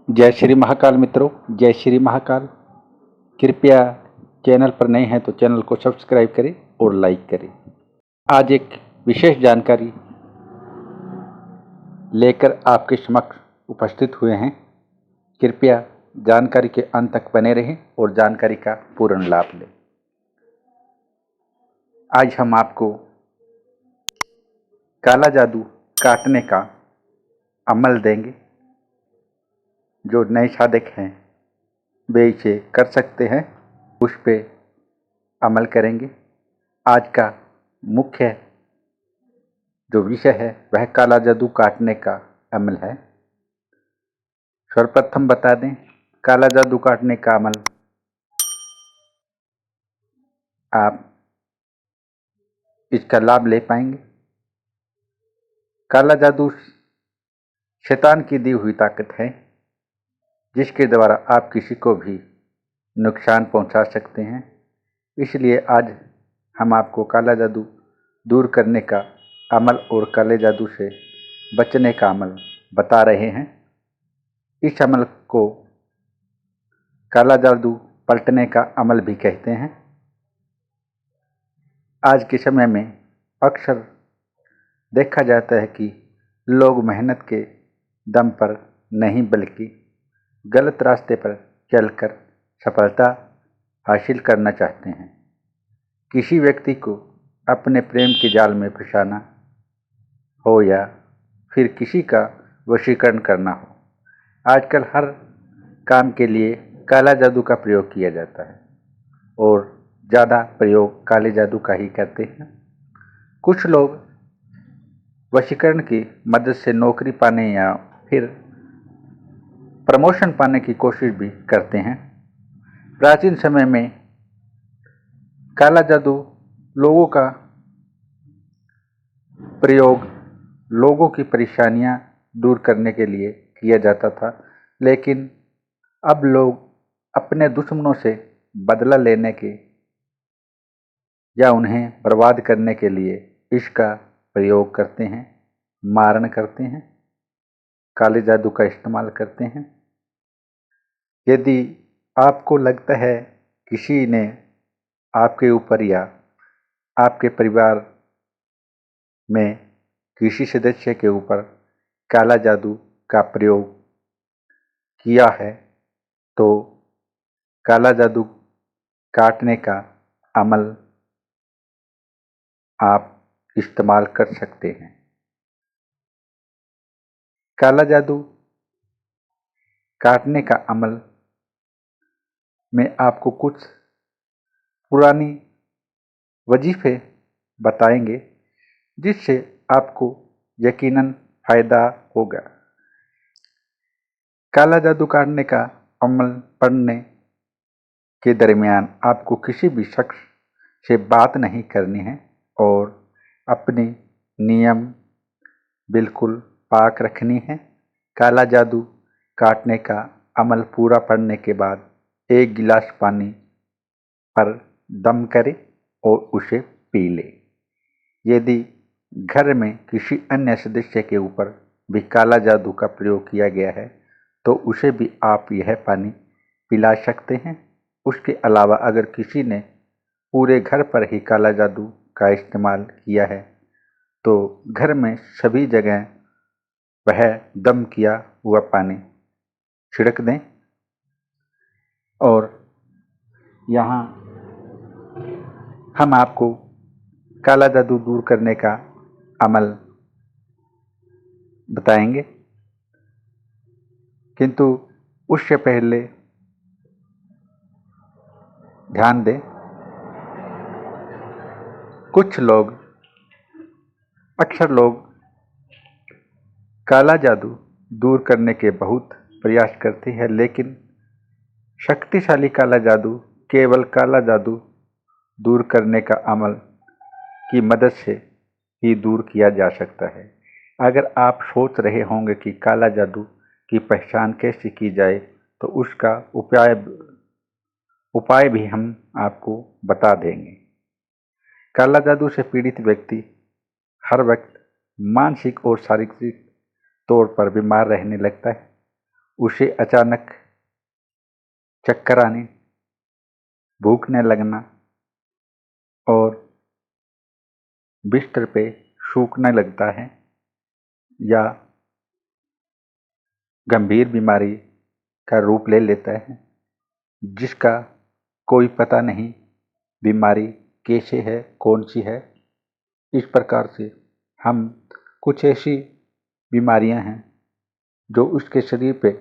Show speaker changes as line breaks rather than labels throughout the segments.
जय श्री महाकाल मित्रों, जय श्री महाकाल। कृपया चैनल पर नए हैं तो चैनल को सब्सक्राइब करें और लाइक करें। आज एक विशेष जानकारी लेकर आपके समक्ष उपस्थित हुए हैं। कृपया जानकारी के अंत तक बने रहें और जानकारी का पूर्ण लाभ लें। आज हम आपको काला जादू काटने का अमल देंगे। जो नए साधक हैं वे इसे कर सकते हैं, उस पे अमल करेंगे। आज का मुख्य जो विषय है वह काला जादू काटने का अमल है। सर्वप्रथम बता दें, काला जादू काटने का अमल आप इसका लाभ ले पाएंगे। काला जादू शैतान की दी हुई ताकत है, जिसके द्वारा आप किसी को भी नुकसान पहुंचा सकते हैं। इसलिए आज हम आपको काला जादू दूर करने का अमल और काले जादू से बचने का अमल बता रहे हैं। इस अमल को काला जादू पलटने का अमल भी कहते हैं। आज के समय में अक्सर देखा जाता है कि लोग मेहनत के दम पर नहीं बल्कि गलत रास्ते पर चलकर सफलता हासिल करना चाहते हैं। किसी व्यक्ति को अपने प्रेम के जाल में फंसाना हो या फिर किसी का वशीकरण करना हो, आजकल हर काम के लिए काला जादू का प्रयोग किया जाता है और ज़्यादा प्रयोग काले जादू का ही करते हैं। कुछ लोग वशीकरण की मदद से नौकरी पाने या फिर प्रमोशन पाने की कोशिश भी करते हैं। प्राचीन समय में काला जादू लोगों का प्रयोग लोगों की परेशानियां दूर करने के लिए किया जाता था, लेकिन अब लोग अपने दुश्मनों से बदला लेने के या उन्हें बर्बाद करने के लिए इसका प्रयोग करते हैं, मारण करते हैं, काले जादू का इस्तेमाल करते हैं। यदि आपको लगता है किसी ने आपके ऊपर या आपके परिवार में किसी सदस्य के ऊपर काला जादू का प्रयोग किया है, तो काला जादू काटने का अमल आप इस्तेमाल कर सकते हैं। काला जादू काटने का अमल में आपको कुछ पुरानी वजीफे बताएंगे, जिससे आपको यकीनन फायदा होगा। काला जादू काटने का अमल पढ़ने के दरमियान आपको किसी भी शख्स से बात नहीं करनी है और अपनी नियम बिल्कुल पाक रखनी है। काला जादू काटने का अमल पूरा पड़ने के बाद 1 गिलास पानी पर दम करें और उसे पी लें। यदि घर में किसी अन्य सदस्य के ऊपर भी काला जादू का प्रयोग किया गया है, तो उसे भी आप यह पानी पिला सकते हैं। उसके अलावा अगर किसी ने पूरे घर पर ही काला जादू का इस्तेमाल किया है, तो घर में सभी जगह वह दम किया हुआ पानी छिड़क दें और यहाँ हम आपको काला जादू दूर करने का अमल बताएंगे, किंतु उससे पहले ध्यान दें, कुछ लोग अक्सर लोग काला जादू दूर करने के बहुत प्रयास करते हैं, लेकिन शक्तिशाली काला जादू केवल काला जादू दूर करने का अमल की मदद से ही दूर किया जा सकता है। अगर आप सोच रहे होंगे कि काला जादू की पहचान कैसे की जाए, तो उसका उपाय भी हम आपको बता देंगे। काला जादू से पीड़ित व्यक्ति हर वक्त मानसिक और शारीरिक तौर पर बीमार रहने लगता है। उसे अचानक चक्कर आने, भूखने लगना और बिस्तर पे सूखने लगता है, या गंभीर बीमारी का रूप ले लेता है जिसका कोई पता नहीं बीमारी कैसे है, कौन सी है। इस प्रकार से हम कुछ ऐसी बीमारियां हैं जो उसके शरीर पे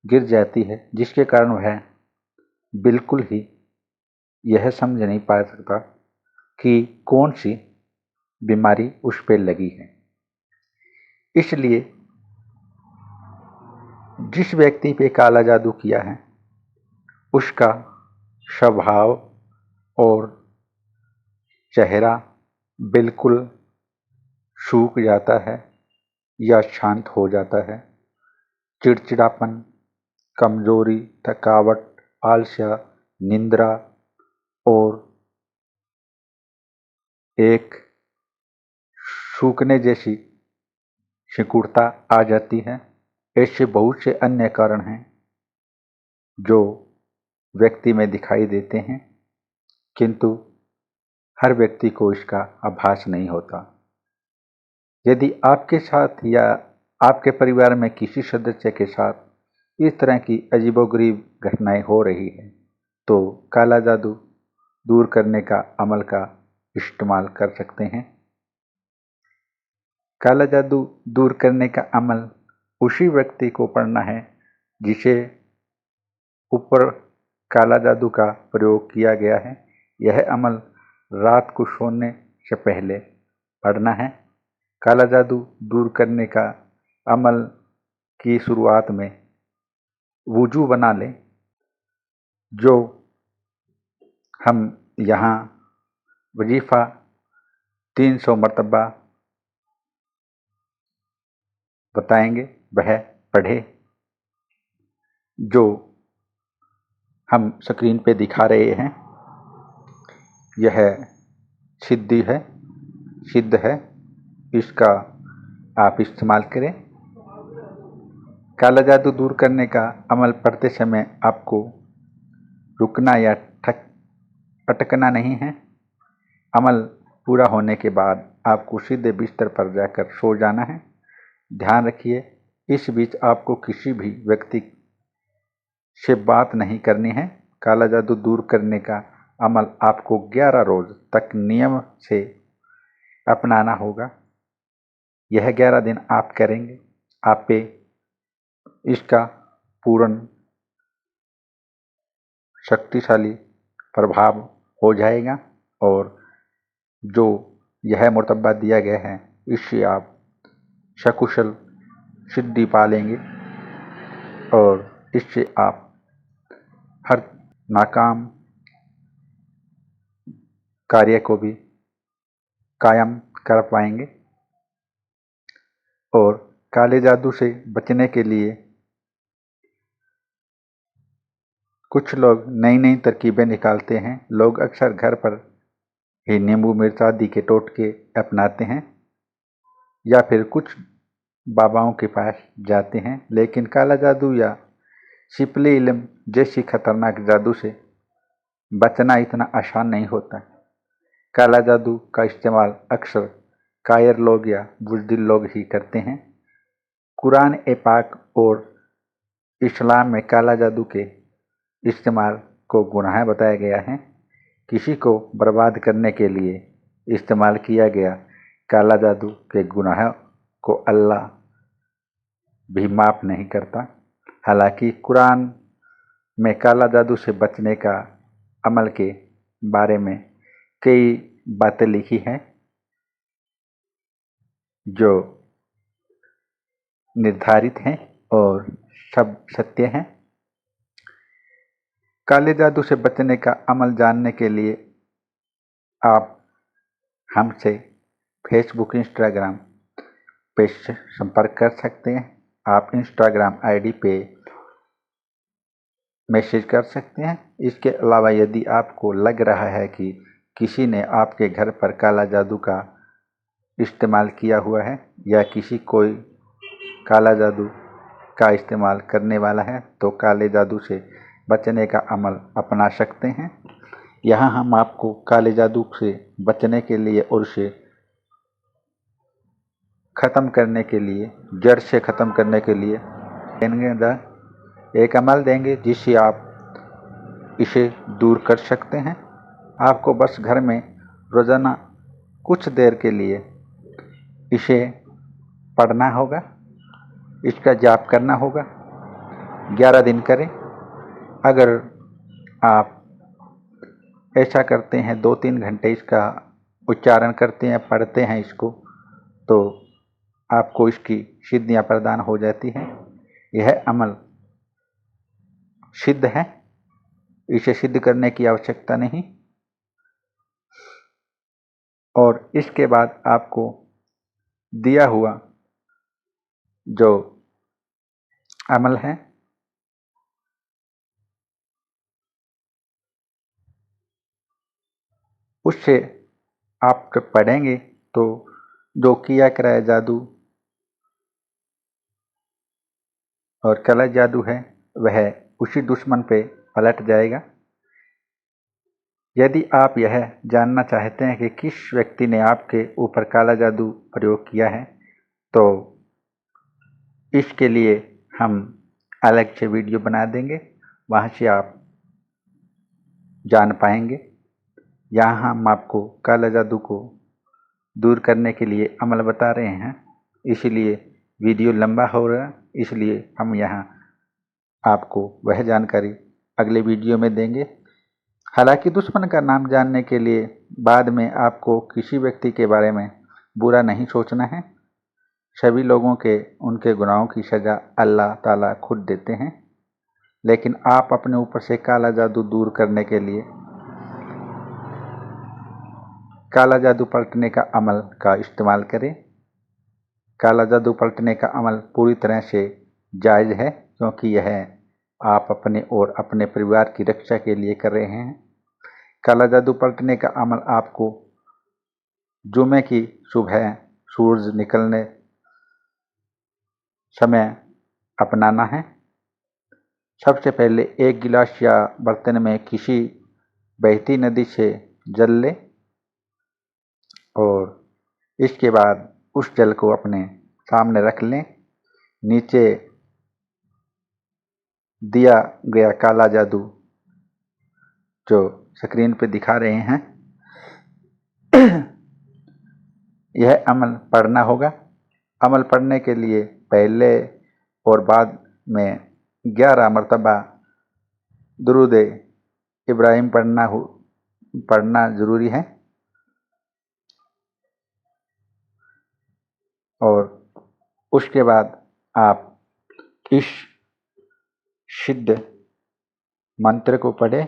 गिर जाती है जिसके कारण वह बिल्कुल ही यह समझ नहीं पा सकता कि कौन सी बीमारी उस पे लगी है। इसलिए जिस व्यक्ति पे काला जादू किया है उसका स्वभाव और चेहरा बिल्कुल सूख जाता है या शांत हो जाता है। चिड़चिड़ापन, कमजोरी, थकावट, आलस्य, निंद्रा और एक सूखने जैसी सिकुड़ता आ जाती है। ऐसे बहुत से अन्य कारण हैं जो व्यक्ति में दिखाई देते हैं, किंतु हर व्यक्ति को इसका आभास नहीं होता। यदि आपके साथ या आपके परिवार में किसी सदस्य के साथ इस तरह की अजीबोगरीब घटनाएं हो रही है तो काला जादू दूर करने का अमल का इस्तेमाल कर सकते हैं। काला जादू दूर करने का अमल उसी व्यक्ति को पढ़ना है जिसे ऊपर काला जादू का प्रयोग किया गया है। यह अमल रात को सोने से पहले पढ़ना है। काला जादू दूर करने का अमल की शुरुआत में वुजू बना लें, जो हम यहाँ वजीफ़ा 300 मरतबा बताएंगे वह पढ़े, जो हम स्क्रीन पे दिखा रहे हैं। यह सिद्ध है, इसका आप इस्तेमाल करें। काला जादू दूर करने का अमल पढ़ते समय आपको रुकना या अटकना नहीं है। अमल पूरा होने के बाद आपको सीधे बिस्तर पर जाकर सो जाना है। ध्यान रखिए, इस बीच आपको किसी भी व्यक्ति से बात नहीं करनी है। काला जादू दूर करने का अमल आपको 11 रोज तक नियम से अपनाना होगा। यह 11 दिन आप करेंगे, आप पे इसका पूर्ण शक्तिशाली प्रभाव हो जाएगा और जो यह मुर्तबा दिया गया है इससे आप सकुशल सिद्धि पा लेंगे और इससे आप हर नाकाम कार्य को भी कायम कर पाएंगे। और काले जादू से बचने के लिए कुछ लोग नई नई तरकीबें निकालते हैं। लोग अक्सर घर पर ही नींबू मिर्च आदि के टोटके अपनाते हैं या फिर कुछ बाबाओं के पास जाते हैं, लेकिन काला जादू या शिपली इल्म जैसी खतरनाक जादू से बचना इतना आसान नहीं होता। काला जादू का इस्तेमाल अक्सर कायर लोग या बुज़दिल लोग ही करते हैं। कुरान ए पाक और इस्लाम में काला जादू के इस्तेमाल को गुनाह बताया गया है। किसी को बर्बाद करने के लिए इस्तेमाल किया गया काला जादू के गुनाह को अल्लाह भी माफ़ नहीं करता। हालांकि कुरान में काला जादू से बचने का अमल के बारे में कई बातें लिखी हैं जो निर्धारित हैं और सब सत्य हैं। काले जादू से बचने का अमल जानने के लिए आप हमसे फेसबुक, इंस्टाग्राम पे संपर्क कर सकते हैं। आप इंस्टाग्राम आईडी पे मैसेज कर सकते हैं। इसके अलावा यदि आपको लग रहा है कि किसी ने आपके घर पर काला जादू का इस्तेमाल किया हुआ है या किसी कोई काला जादू का इस्तेमाल करने वाला है तो काले जादू से बचने का अमल अपना सकते हैं। यहाँ हम आपको काले जादू से बचने के लिए और उसे ख़त्म करने के लिए, जड़ से ख़त्म करने के लिए एक अमल देंगे जिससे आप इसे दूर कर सकते हैं। आपको बस घर में रोज़ाना कुछ देर के लिए इसे पढ़ना होगा, इसका जाप करना होगा। 11 दिन करें। अगर आप ऐसा करते हैं, 2-3 घंटे इसका उच्चारण करते हैं, पढ़ते हैं इसको, तो आपको इसकी सिद्धियां प्रदान हो जाती हैं। यह अमल सिद्ध है, इसे सिद्ध करने की आवश्यकता नहीं। और इसके बाद आपको दिया हुआ जो अमल है उससे आप जब पढ़ेंगे तो जो किया कराया जादू और काला जादू है वह उसी दुश्मन पे पलट जाएगा। यदि आप यह जानना चाहते हैं कि किस व्यक्ति ने आपके ऊपर काला जादू प्रयोग किया है तो इसके लिए हम अलग से वीडियो बना देंगे, वहाँ से आप जान पाएंगे। यहाँ हम आपको काला जादू को दूर करने के लिए अमल बता रहे हैं, इसलिए वीडियो लंबा हो रहा है, इसलिए हम यहाँ आपको वह जानकारी अगले वीडियो में देंगे। हालांकि दुश्मन का नाम जानने के लिए बाद में आपको किसी व्यक्ति के बारे में बुरा नहीं सोचना है। सभी लोगों के उनके गुनाहों की सज़ा अल्लाह ताला खुद देते हैं, लेकिन आप अपने ऊपर से काला जादू दूर करने के लिए काला जादू पलटने का अमल का इस्तेमाल करें। काला जादू पलटने का अमल पूरी तरह से जायज़ है, क्योंकि यह आप अपने और अपने परिवार की रक्षा के लिए कर रहे हैं। काला जादू पलटने का अमल आपको जुमे की सुबह सूरज निकलने समय अपनाना है। सबसे पहले एक गिलास या बर्तन में किसी बहती नदी से जल लें और इसके बाद उस जल को अपने सामने रख लें। नीचे दिया गया काला जादू जो स्क्रीन पे दिखा रहे हैं यह अमल पढ़ना होगा। अमल पढ़ने के लिए पहले और बाद में 11 मरतबा दुरूद इब्राहिम पढ़ना ज़रूरी है। और उसके बाद आप इस सिद्ध मंत्र को पढ़ें।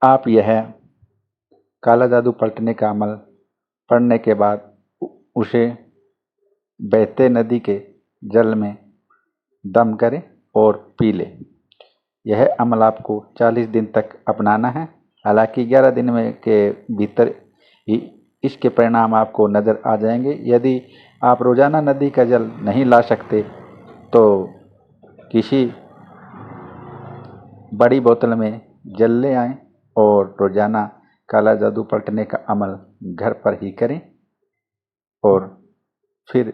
आप यह काला जादू पलटने का अमल पढ़ने के बाद उसे बहते नदी के जल में दम करें और पी लें। यह अमल आपको 40 दिन तक अपनाना है। हालांकि 11 दिन में के भीतर ही इसके परिणाम आपको नज़र आ जाएंगे। यदि आप रोज़ाना नदी का जल नहीं ला सकते तो किसी बड़ी बोतल में जल ले आएं और रोज़ाना काला जादू पलटने का अमल घर पर ही करें और फिर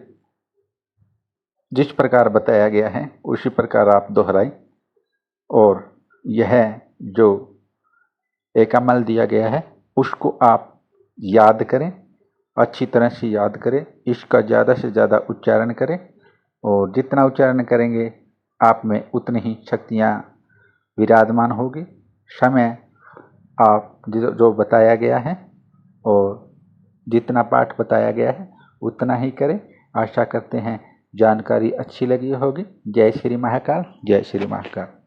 जिस प्रकार बताया गया है उसी प्रकार आप दोहराएं। और यह जो एक अमल दिया गया है उसको आप याद करें, अच्छी तरह से याद करें, इसका ज़्यादा से ज़्यादा उच्चारण करें और जितना उच्चारण करेंगे आप में उतनी ही शक्तियाँ विराजमान होगी। समय आप जो बताया गया है और जितना पाठ बताया गया है उतना ही करें। आशा करते हैं जानकारी अच्छी लगी होगी। जय श्री महाकाल, जय श्री महाकाल।